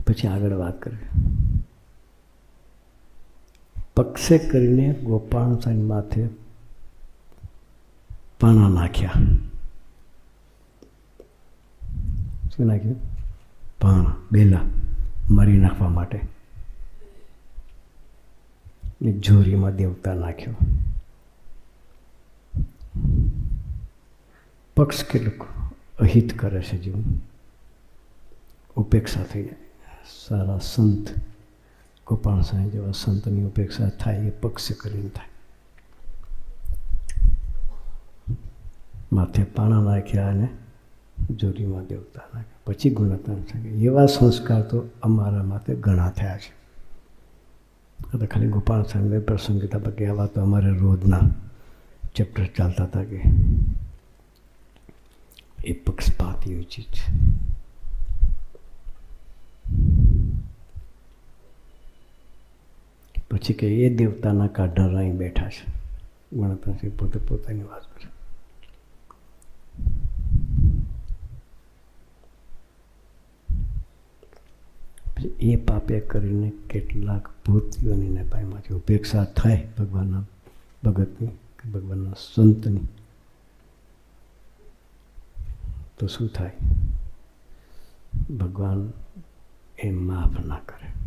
પછી આગળ વાત કરે. પક્ષે કરીને ગોપાલ સ્વામી માથે પાણા નાખ્યા. શું નાખ્યું? પાણા, બેલા મારી નાખવા માટે. ને જોરીમાં દેવતા નાખ્યો. પક્ષ કેટલું અહિત કરે છે જીવન. ઉપેક્ષા થઈ જાય. સારા સંત ગોપાલ સ્વામી જેવા સંતની ઉપેક્ષા થાય એ પક્ષ કરીને થાય. માથે પાણા નાખ્યા અને જોરીમાં દેવતા નાખ્યા. પછી ગુણત્વ થાય. એવા સંસ્કાર તો અમારા માટે ઘણા થયા છે. તો ખાલી ગોપાલ સ્વામી પ્રસંગ કીધા, બાકી આવા તો અમારે રોજના ચેપ્ટર ચાલતા હતા કે એ પક્ષપાતી ઉચિત છે. પછી કે એ દેવતાના કાઢનાર અહીં બેઠા છે. ગણતંત્રી પોતે પોતાની વાત કરે. એ પાપે કરીને કેટલાક ભૂતયોનીને પાયમાંથી ઉપેક્ષા થાય ભગવાનના ભગતની કે ભગવાનના સંતની, તો શું થાય? ભગવાન એ માફ ના કરે.